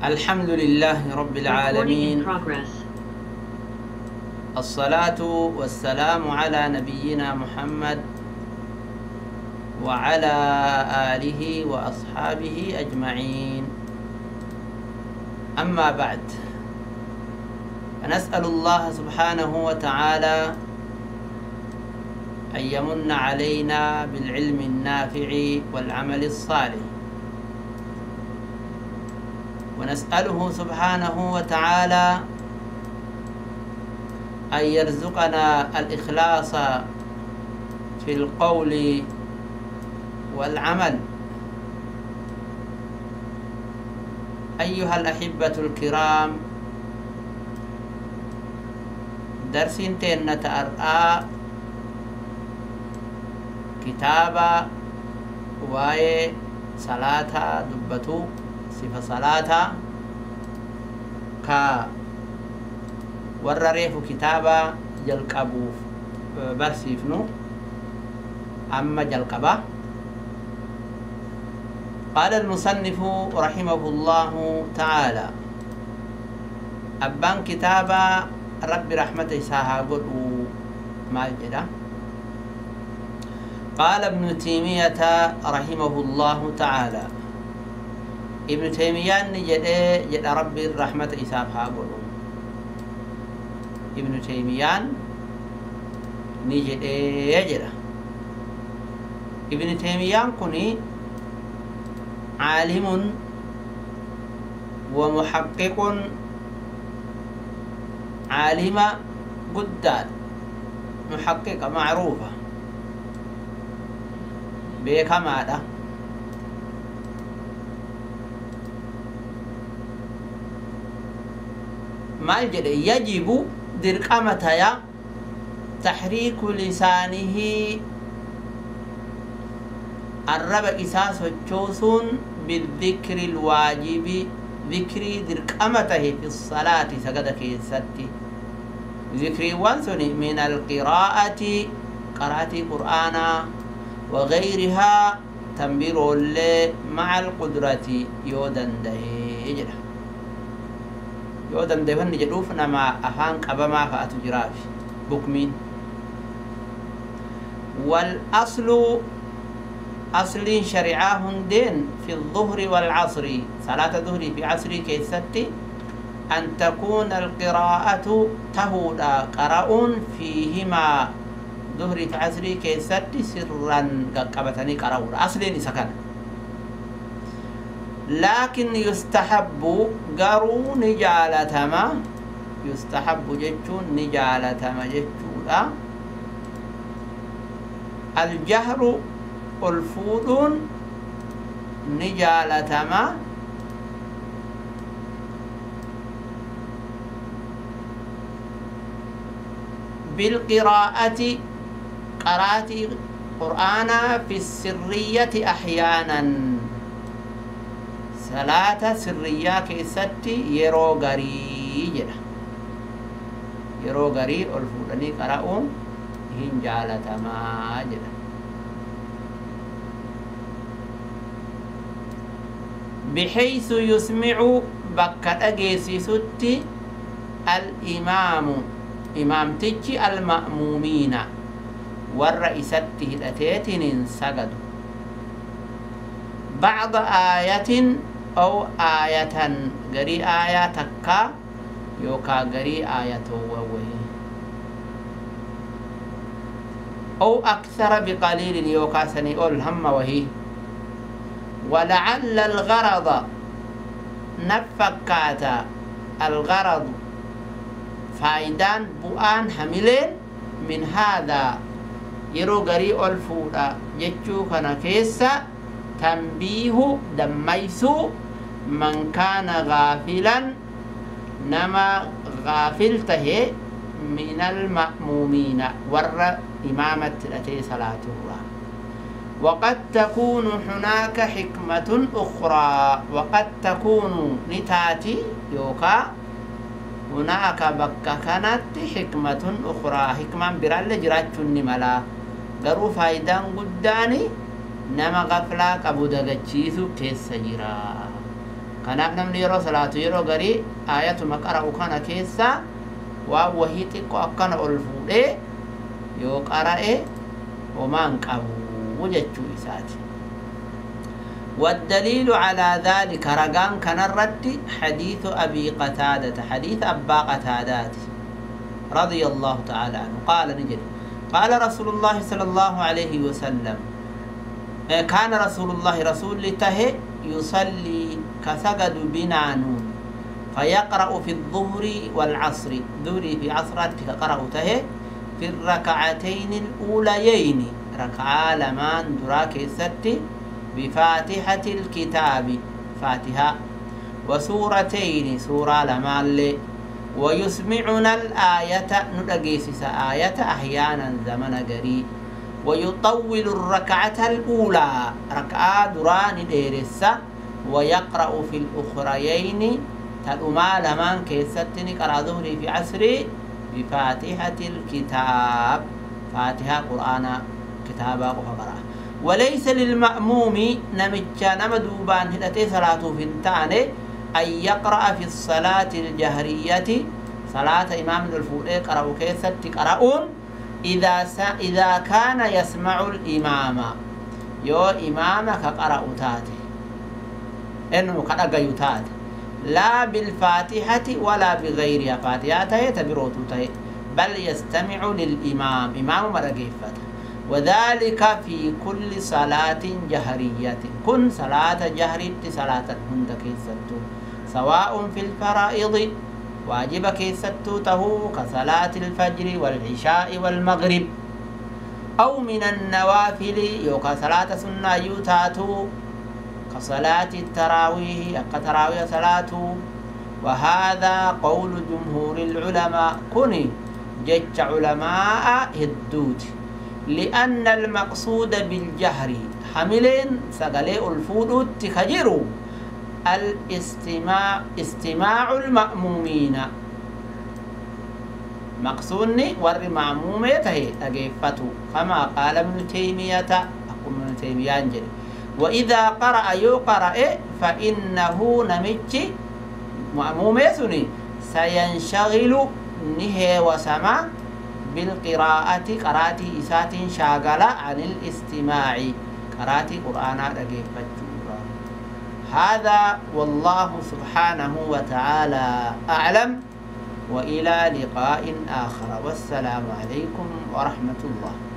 الحمد لله رب العالمين، الصلاة والسلام على نبينا محمد وعلى آله وأصحابه أجمعين. أما بعد، فنسأل الله سبحانه وتعالى أن يمن علينا بالعلم النافع والعمل الصالح، ونسأله سبحانه وتعالى أن يرزقنا الإخلاص في القول والعمل. أيها الأحبة الكرام، درسين نتأرأى كتابة واي صلاة دبتو صفة صلاة كا ورريف كتابة جلقبو برسيفنو أما جلقبة. قال المصنف رحمه الله تعالى: أبان كتابة رب رحمته ساها قلوا ما جدا. قال ابن تيمية رحمه الله تعالى: ابن تيمية جد رب الرحمة إسابها قلوا. ابن تيمية نجد يجد. ابن تيمية كني عالم ومحقق، عالم قدال، محققة معروفة بيكا ماذا ما الجد يجب درقمتها تحريك لسانه الرب إساس وجوسون بالذكر الواجب، ذكري درقمته في الصلاة سجدك الستي، ذكري وانسني من القراءة، قراءة قرآن وغيرها تنبير اللي مع القدرة يودن دهيجر يودن دهن جلوفنا مع أفان قبما فأتجراف بكمين. والأصل أصل شرعاه دين في الظهر والعصر، صلاة الظهر في عصر كيستي، أن تكون القراءة تهودا قرؤون فيهما ظهر في عصر كيستي سرا قبتني قرؤون أصل سكن. لكن يستحب قرون نجالتما، يستحب جتون نجالتما جتولا الجهر الفودون نجالتما بالقراءة، قراءة قرآن في السرية أحيانا، صلاة سرية كيستي يرو غري جدا، يرو غري الفودني قرأون هنجالتما جدا. بحيث يسمع بكت أجيسيستي الإمام إمام تجي المأمومين والرئيسته الأتيتين سجد بعض آية أو آية غري آية تكا يوكا غري آية ووي أو أكثر بقليل يوكا سنئول هم وهي. ولعل الغرض نفكاتا الغرض فايدان بؤان حملين من هذا يرو غري الفودا يجو كان كيسا تنبيه دميسو من كان غافلا نما غافلته من المأمومين ور إمامة التي صلاة الله. وقد تكون هناك حكمة أخرى، وقد تكون نتاتي يوكا هناك بكا كانت حكمة أخرى، حكمة برال جراتشن ملا غرو فايدان قداني نما غفلا قبو دغچيسو كيس جرا kanaaf namni yeroo salaatu yeroo garii aayatuma qara'u kana keessa waan wahii xiqqoo akkana ol fuudhee yoo qara'e homaan qabu jechuu isaati. والدليل على ذلك رجان كان الرد حديث أبي قتادة حديث أبا قتادات رضي الله تعالى عنه قال نجد قال رسول الله صلى الله عليه وسلم كان رسول الله رسول ته يصلي كسجد بنا نون فيقرأ في الظهر والعصر ذوري في عصرات كقرأ ته في الركعتين الأوليين ركعة لمان دراك ستي بفاتحة الكتاب فاتحة وسورتين سورة لمال ويسمعنا الآية ندقيسس آية أحيانا زمن قريب ويطول الركعة الأولى ركعة دران ديرسة ويقرأ في الأخريين تلما لمن كيستني قرأ ظهري في عصري بفاتحة الكتاب فاتحة قرآن كتابا وقرأ وليس للمأموم نمجا نمدوبان هدتي صلاة فنتاني أن يقرأ في الصلاة الجهرية صلاة إمام الفوضي قرأ كيست قرأون إذا كان يسمع الإمام يو إمامك قرأ تاتي إنه قرأ تاتي لا بالفاتحة ولا بغيرها فاتحة تبروتو بل يستمع للإمام إمام مرقيفته وذلك في كل صلاة جهرية كن صلاة جهرية صلاة هند كيستو سواء في الفرائض واجب كيستو تهو كصلاة الفجر والعشاء والمغرب أو من النوافل يوكا صلاة سنة يوتاتو كصلاة التراويح كتراويح صلاة وهذا قول جمهور العلماء كني جج علماء هدوت لأن المقصود بالجهر حملين سقلي الفودوت تخجروا استماع المأمومين مقصودني ور معمومته أجيفته كما قال ابن تيمية أقول ابن تيمية انجل وإذا قرأ يقرأ فإنه نمج مأمومتني سينشغل نهي وسمع بالقراءة قراءة إسات شاغلة عن الاستماع قراءة قرآن أجيفته هذا والله سبحانه وتعالى أعلم وإلى لقاء آخر والسلام عليكم ورحمة الله.